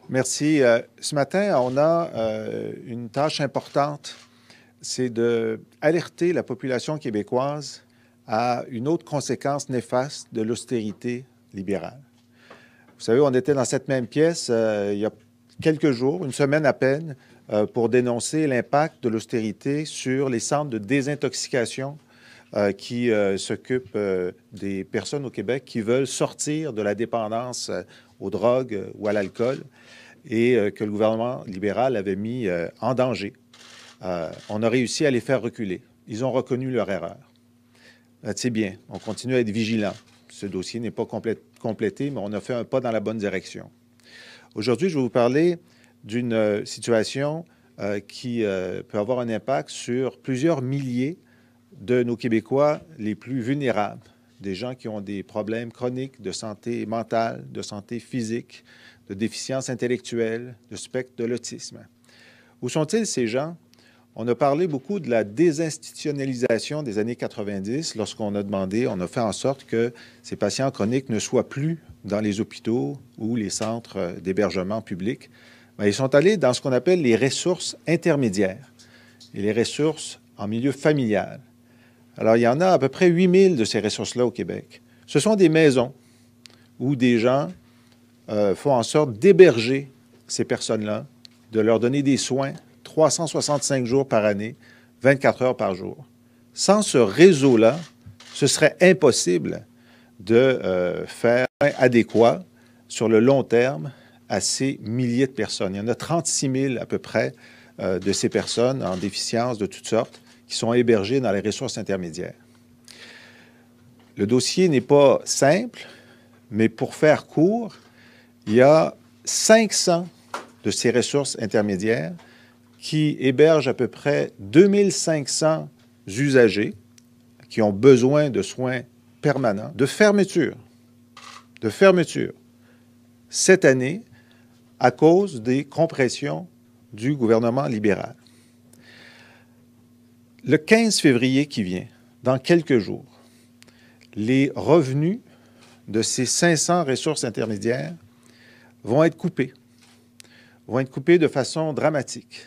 Merci. Ce matin, on a une tâche importante, c'est d'alerter la population québécoise à une autre conséquence néfaste de l'austérité libérale. Vous savez, on était dans cette même pièce il y a quelques jours, une semaine à peine, pour dénoncer l'impact de l'austérité sur les centres de désintoxication qui s'occupent des personnes au Québec qui veulent sortir de la dépendance aux drogues ou à l'alcool et que le gouvernement libéral avait mis en danger. On a réussi à les faire reculer. Ils ont reconnu leur erreur. C'est bien, on continue à être vigilant. Ce dossier n'est pas complété, mais on a fait un pas dans la bonne direction. Aujourd'hui, je vais vous parler d'une situation qui peut avoir un impact sur plusieurs milliers de nos Québécois les plus vulnérables, des gens qui ont des problèmes chroniques de santé mentale, de santé physique, de déficience intellectuelle, de spectre de l'autisme. Où sont-ils ces gens? On a parlé beaucoup de la désinstitutionnalisation des années 90 lorsqu'on a demandé, on a fait en sorte que ces patients chroniques ne soient plus dans les hôpitaux ou les centres d'hébergement publics. Mais ils sont allés dans ce qu'on appelle les ressources intermédiaires et les ressources en milieu familial. Alors, il y en a à peu près 8000 de ces ressources-là au Québec. Ce sont des maisons où des gens font en sorte d'héberger ces personnes-là, de leur donner des soins 365 jours par année, 24 heures par jour. Sans ce réseau-là, ce serait impossible de faire un adéquat sur le long terme à ces milliers de personnes. Il y en a 36 000 à peu près de ces personnes en déficience de toutes sortes qui sont hébergées dans les ressources intermédiaires. Le dossier n'est pas simple, mais pour faire court, il y a 500 de ces ressources intermédiaires qui hébergent à peu près 2500 usagers qui ont besoin de soins permanents, de fermeture cette année à cause des compressions du gouvernement libéral. Le 15 février qui vient, dans quelques jours, les revenus de ces 500 ressources intermédiaires vont être coupés de façon dramatique.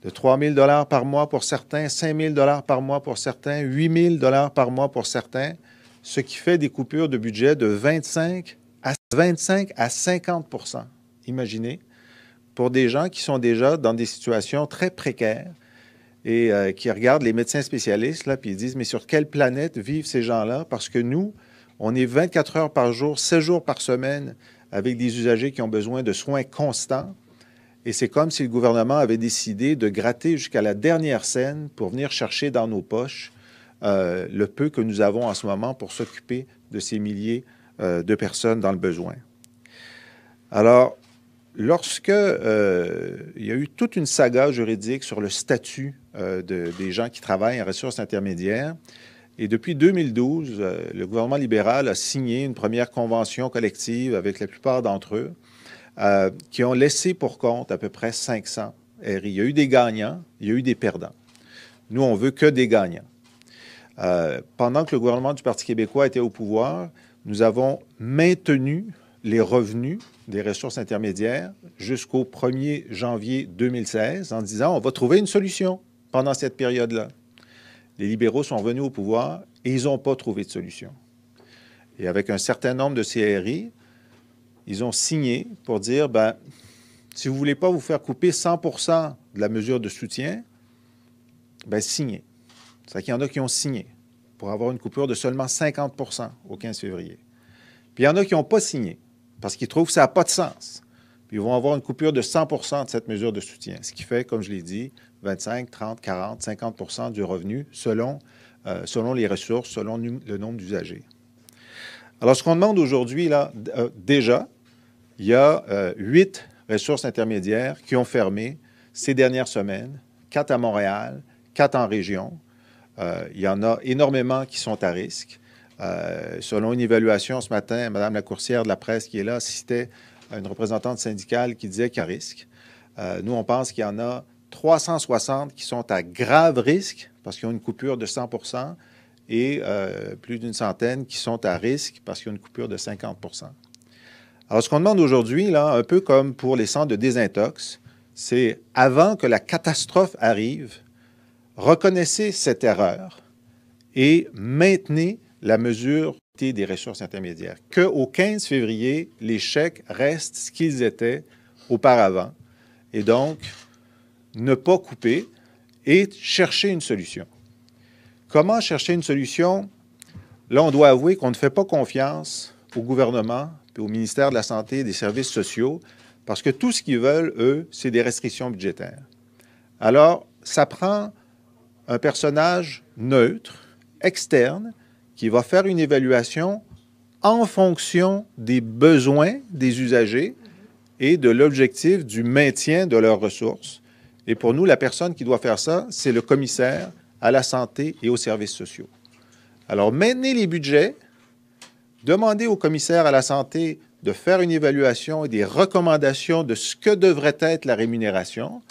De 3 000 $ par mois pour certains, 5 000 $ par mois pour certains, 8 000 $ par mois pour certains, ce qui fait des coupures de budget de 25 à 50 %. Imaginez, pour des gens qui sont déjà dans des situations très précaires et qui regardent les médecins spécialistes, là, puis ils disent, mais sur quelle planète vivent ces gens-là? Parce que nous, on est 24 heures par jour, 7 jours par semaine, avec des usagers qui ont besoin de soins constants. Et c'est comme si le gouvernement avait décidé de gratter jusqu'à la dernière scène pour venir chercher dans nos poches le peu que nous avons en ce moment pour s'occuper de ces milliers de personnes dans le besoin. Alors, lorsque il y a eu toute une saga juridique sur le statut des gens qui travaillent en ressources intermédiaires, et depuis 2012, le gouvernement libéral a signé une première convention collective avec la plupart d'entre eux, qui ont laissé pour compte à peu près 500 RI. Il y a eu des gagnants, il y a eu des perdants. Nous, on veut que des gagnants. Pendant que le gouvernement du Parti québécois était au pouvoir, nous avons maintenu les revenus des ressources intermédiaires jusqu'au 1er janvier 2016 en disant on va trouver une solution pendant cette période-là. Les libéraux sont venus au pouvoir et ils n'ont pas trouvé de solution. Et avec un certain nombre de CRI, ils ont signé pour dire, ben, si vous ne voulez pas vous faire couper 100 % de la mesure de soutien, ben, signez. C'est-à-dire qu'il y en a qui ont signé pour avoir une coupure de seulement 50 % au 15 février. Puis il y en a qui n'ont pas signé parce qu'ils trouvent que ça n'a pas de sens. Puis ils vont avoir une coupure de 100 % de cette mesure de soutien, ce qui fait, comme je l'ai dit, 25, 30, 40, 50 % du revenu selon les ressources, selon le nombre d'usagers. Alors, ce qu'on demande aujourd'hui, là, déjà, il y a 8 ressources intermédiaires qui ont fermé ces dernières semaines, 4 à Montréal, 4 en région. Il y en a énormément qui sont à risque. Selon une évaluation ce matin, Mme la coursière de la presse qui est là citait une représentante syndicale qui disait qu'il y a risque. Nous, on pense qu'il y en a 360 qui sont à grave risque parce qu'ils ont une coupure de 100 % et plus d'une centaine qui sont à risque parce qu'ils ont une coupure de 50 %. Alors, ce qu'on demande aujourd'hui, là, un peu comme pour les centres de désintox, c'est avant que la catastrophe arrive, reconnaissez cette erreur et maintenez la mesure des ressources intermédiaires. Qu'au 15 février, les chèques restent ce qu'ils étaient auparavant. Et donc, ne pas couper et chercher une solution. Comment chercher une solution? Là, on doit avouer qu'on ne fait pas confiance au gouvernement et au ministère de la Santé et des Services sociaux parce que tout ce qu'ils veulent, eux, c'est des restrictions budgétaires. Alors, ça prend un personnage neutre, externe, qui va faire une évaluation en fonction des besoins des usagers et de l'objectif du maintien de leurs ressources. Et pour nous, la personne qui doit faire ça, c'est le commissaire à la santé et aux services sociaux. Alors, maintenez les budgets, demandez au commissaire à la santé de faire une évaluation et des recommandations de ce que devrait être la rémunération.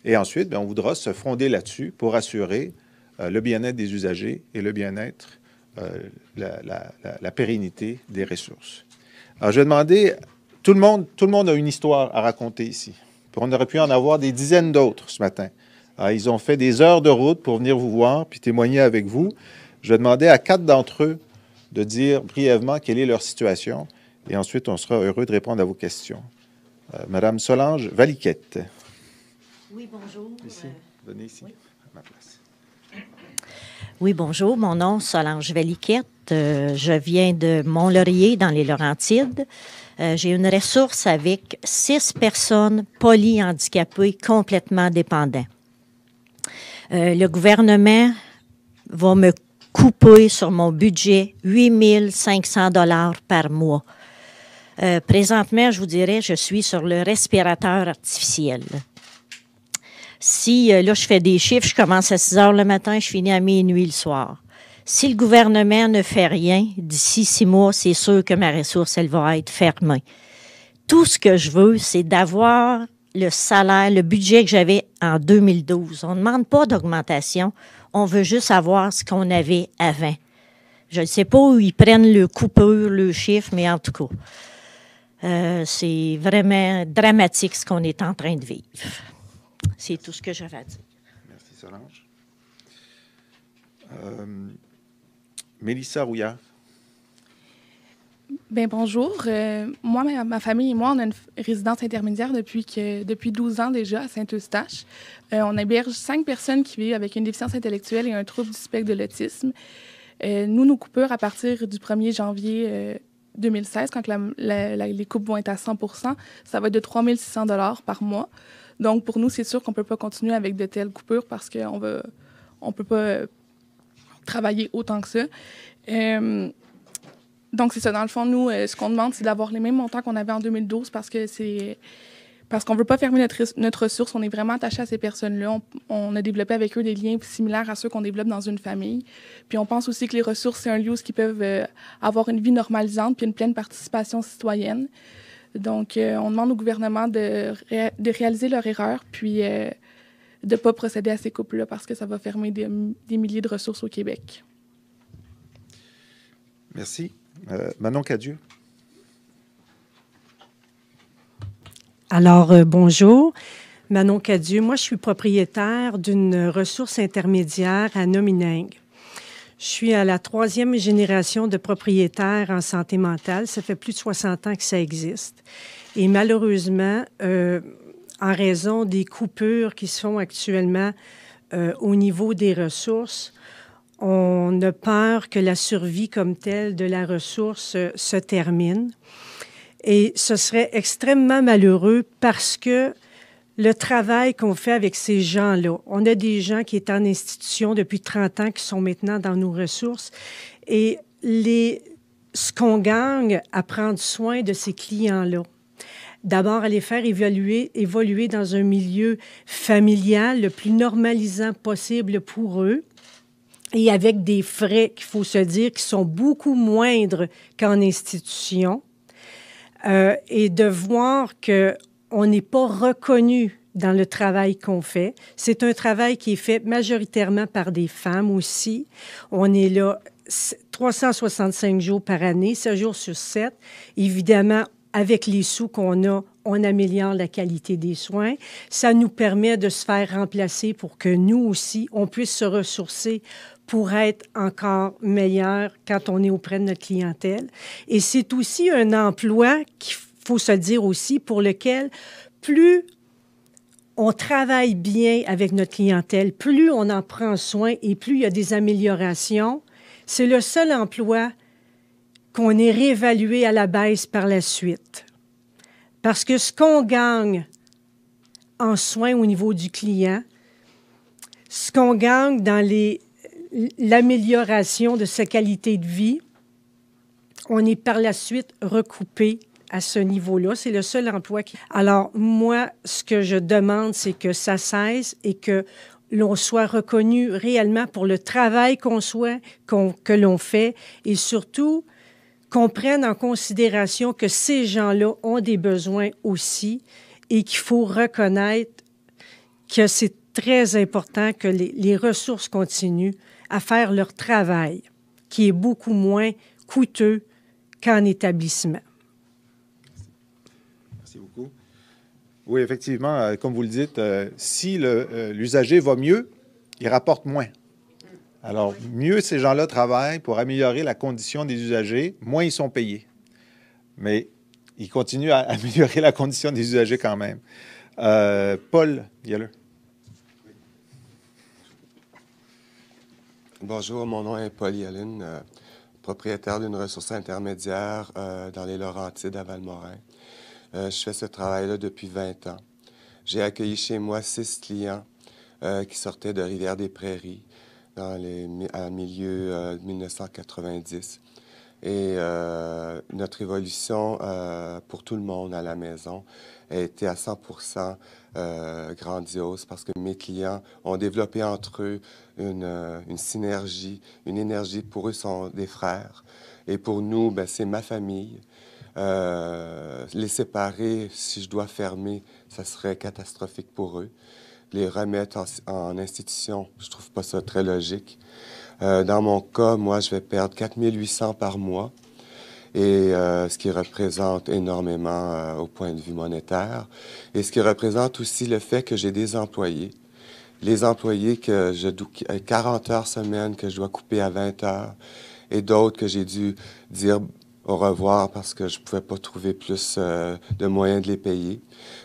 Et ensuite, bien, on voudra se fonder là-dessus pour assurer le bien-être des usagers et le bien-être, la pérennité des ressources. Alors, je vais demander, tout le monde a une histoire à raconter ici. Puis on aurait pu en avoir des dizaines d'autres ce matin. Alors, ils ont fait des heures de route pour venir vous voir puis témoigner avec vous. Je vais demander à 4 d'entre eux de dire brièvement quelle est leur situation et ensuite on sera heureux de répondre à vos questions. Madame Solange Valiquette. Oui, bonjour. Ici, venez ici, oui. à ma place. Oui, bonjour. Mon nom est Solange Valiquette. Je viens de Mont-Laurier, dans les Laurentides. J'ai une ressource avec 6 personnes polyhandicapées complètement dépendantes. Le gouvernement va me couper sur mon budget 8 500 $ par mois. Présentement, je vous dirais, je suis sur le respirateur artificiel. Si, là, je fais des chiffres, je commence à 6 heures le matin, je finis à minuit le soir. Si le gouvernement ne fait rien, d'ici 6 mois, c'est sûr que ma ressource, elle va être fermée. Tout ce que je veux, c'est d'avoir le salaire, le budget que j'avais en 2012. On ne demande pas d'augmentation, on veut juste avoir ce qu'on avait avant. Je ne sais pas où ils prennent le coupure, le chiffre, mais en tout cas, c'est vraiment dramatique ce qu'on est en train de vivre. C'est tout ce que j'avais à dire. Merci, Solange. Mélissa Rouillard. Bien, bonjour. Moi, ma famille et moi, on a une résidence intermédiaire depuis 12 ans déjà à Saint-Eustache. On héberge 5 personnes qui vivent avec une déficience intellectuelle et un trouble du spectre de l'autisme. Nous, nos coupures, à partir du 1er janvier 2016, quand les coupes vont être à 100 %, ça va être de 3 600 $ par mois. Donc, pour nous, c'est sûr qu'on ne peut pas continuer avec de telles coupures parce qu'on ne peut pas travailler autant que ça. Donc, c'est ça. Dans le fond, nous, ce qu'on demande, c'est d'avoir les mêmes montants qu'on avait en 2012 parce qu'on ne veut pas fermer notre ressource. On est vraiment attaché à ces personnes-là. On a développé avec eux des liens similaires à ceux qu'on développe dans une famille. Puis on pense aussi que les ressources, c'est un lieu où ils peuvent avoir une vie normalisante puis une pleine participation citoyenne. Donc, on demande au gouvernement de réaliser leur erreur puis de ne pas procéder à ces coupes-là parce que ça va fermer des milliers de ressources au Québec. Merci. Manon Cadieux. Alors, bonjour. Manon Cadieux. Moi, je suis propriétaire d'une ressource intermédiaire à Nomineng. Je suis à la 3e génération de propriétaires en santé mentale. Ça fait plus de 60 ans que ça existe. Et malheureusement, en raison des coupures qui se font actuellement au niveau des ressources, on a peur que la survie comme telle de la ressource se termine. Et ce serait extrêmement malheureux parce que le travail qu'on fait avec ces gens-là, on a des gens qui étaient en institution depuis 30 ans qui sont maintenant dans nos ressources et ce qu'on gagne à prendre soin de ces clients-là. D'abord, à les faire évoluer dans un milieu familial le plus normalisant possible pour eux. Et avec des frais, qu'il faut se dire, qui sont beaucoup moindres qu'en institution. Et de voir qu'on n'est pas reconnu dans le travail qu'on fait. C'est un travail qui est fait majoritairement par des femmes aussi. On est là 365 jours par année, 7 jours sur 7. Évidemment, avec les sous qu'on a, on améliore la qualité des soins. Ça nous permet de se faire remplacer pour que nous aussi, on puisse se ressourcer pour être encore meilleur quand on est auprès de notre clientèle. Et c'est aussi un emploi qu'il faut se dire aussi pour lequel plus on travaille bien avec notre clientèle, plus on en prend soin et plus il y a des améliorations. C'est le seul emploi qu'on est réévalué à la baisse par la suite. Parce que ce qu'on gagne en soins au niveau du client, ce qu'on gagne dans l'amélioration de sa qualité de vie, on est par la suite recoupé à ce niveau-là. C'est le seul emploi qui... Alors, moi, ce que je demande, c'est que ça cesse et que l'on soit reconnu réellement pour le travail que l'on fait et surtout qu'on prenne en considération que ces gens-là ont des besoins aussi et qu'il faut reconnaître que c'est très important que les ressources continuent à faire leur travail, qui est beaucoup moins coûteux qu'en établissement. Merci beaucoup. Oui, effectivement, comme vous le dites, si l'usager va mieux, il rapporte moins. Alors, mieux ces gens-là travaillent pour améliorer la condition des usagers, moins ils sont payés. Mais ils continuent à améliorer la condition des usagers quand même. Paul Yaleux. Bonjour, mon nom est Paul Yalune, propriétaire d'une ressource intermédiaire dans les Laurentides à Valmorin. Je fais ce travail-là depuis 20 ans. J'ai accueilli chez moi 6 clients qui sortaient de Rivière-des-Prairies à milieu 1990. Et notre évolution pour tout le monde à la maison a été à 100% grandiose parce que mes clients ont développé entre eux une synergie, une énergie. Pour eux, sont des frères. Et pour nous, ben, c'est ma famille. Les séparer, si je dois fermer, ça serait catastrophique pour eux. Les remettre en institution, je trouve pas ça très logique. Dans mon cas, moi, je vais perdre 4 800 par mois, et ce qui représente énormément au point de vue monétaire, et ce qui représente aussi le fait que j'ai des employés. Les employés que 40 heures semaine que je dois couper à 20 heures, et d'autres que j'ai dû dire au revoir parce que je ne pouvais pas trouver plus de moyens de les payer.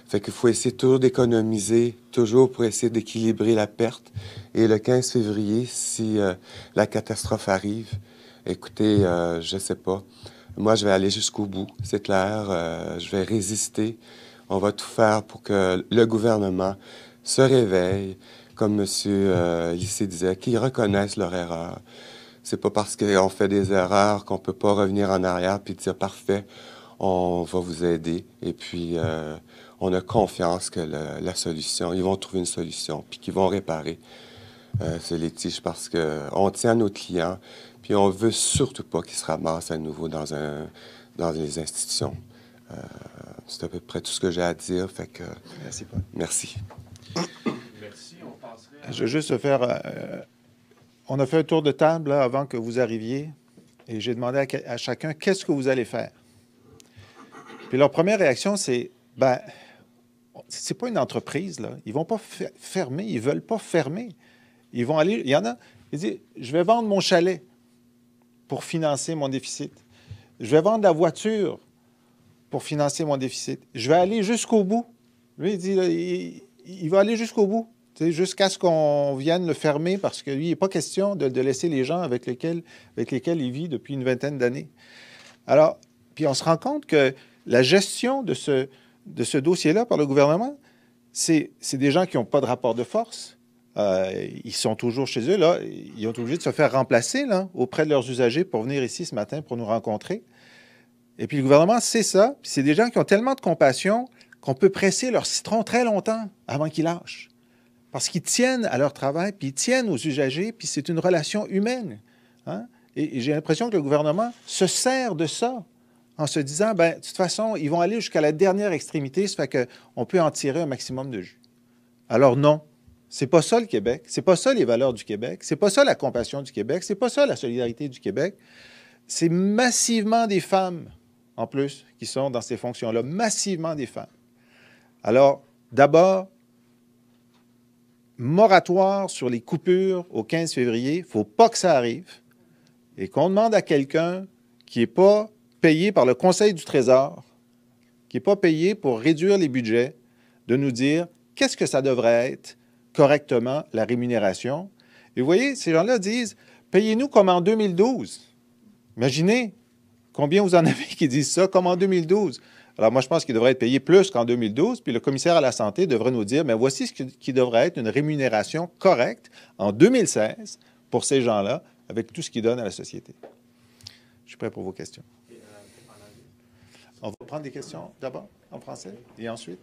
Fait qu'il faut essayer toujours d'économiser, toujours pour essayer d'équilibrer la perte. Et le 15 février, si la catastrophe arrive, écoutez, je ne sais pas. Moi, je vais aller jusqu'au bout, c'est clair. Je vais résister. On va tout faire pour que le gouvernement se réveille, comme M. Lissé disait, qu'ils reconnaissent leur erreur. C'est pas parce qu'on fait des erreurs qu'on peut pas revenir en arrière puis dire parfait, on va vous aider. Et puis on a confiance que la solution, ils vont trouver une solution puis qu'ils vont réparer ce litige parce que on tient à nos clients puis on veut surtout pas qu'ils se ramassent à nouveau dans les institutions. C'est à peu près tout ce que j'ai à dire. Fait que Merci, Paul. Merci. Merci. On passerait Je veux juste faire... on a fait un tour de table là, avant que vous arriviez et j'ai demandé à chacun qu'est-ce que vous allez faire. Puis leur première réaction, c'est ben, c'est pas une entreprise, là. Ils vont pas fermer, ils veulent pas fermer. Ils vont aller. Il y en a, ils disent je vais vendre mon chalet pour financer mon déficit. Je vais vendre la voiture pour financer mon déficit. Je vais aller jusqu'au bout. Lui, il dit là, il va aller jusqu'au bout. Jusqu'à ce qu'on vienne le fermer, parce que lui, il n'est pas question de laisser les gens avec lesquels il vit depuis une vingtaine d'années. Alors, puis on se rend compte que la gestion de ce dossier-là par le gouvernement, c'est des gens qui n'ont pas de rapport de force. Ils sont toujours chez eux. Là. Ils ont été obligés de se faire remplacer là, auprès de leurs usagers pour venir ici ce matin pour nous rencontrer. Et puis le gouvernement sait ça. Puis c'est des gens qui ont tellement de compassion qu'on peut presser leur citron très longtemps avant qu'ils lâchent. Parce qu'ils tiennent à leur travail, puis ils tiennent aux usagers, puis c'est une relation humaine. Hein? Et j'ai l'impression que le gouvernement se sert de ça en se disant, ben, de toute façon, ils vont aller jusqu'à la dernière extrémité, ça fait qu'on peut en tirer un maximum de jus. Alors non, c'est pas ça le Québec, c'est pas ça les valeurs du Québec, c'est pas ça la compassion du Québec, c'est pas ça la solidarité du Québec. C'est massivement des femmes en plus, qui sont dans ces fonctions-là, massivement des femmes. Alors, d'abord, moratoire sur les coupures au 15 février, il ne faut pas que ça arrive, et qu'on demande à quelqu'un qui n'est pas payé par le Conseil du Trésor, qui n'est pas payé pour réduire les budgets, de nous dire qu'est-ce que ça devrait être correctement, la rémunération. Et vous voyez, ces gens-là disent, payez-nous comme en 2012. Imaginez combien vous en avez qui disent ça, comme en 2012. Alors moi, je pense qu'il devrait être payé plus qu'en 2012, puis le commissaire à la santé devrait nous dire, mais voici ce qui devrait être une rémunération correcte en 2016 pour ces gens-là, avec tout ce qu'ils donnent à la société. Je suis prêt pour vos questions. On va prendre des questions d'abord en français et ensuite.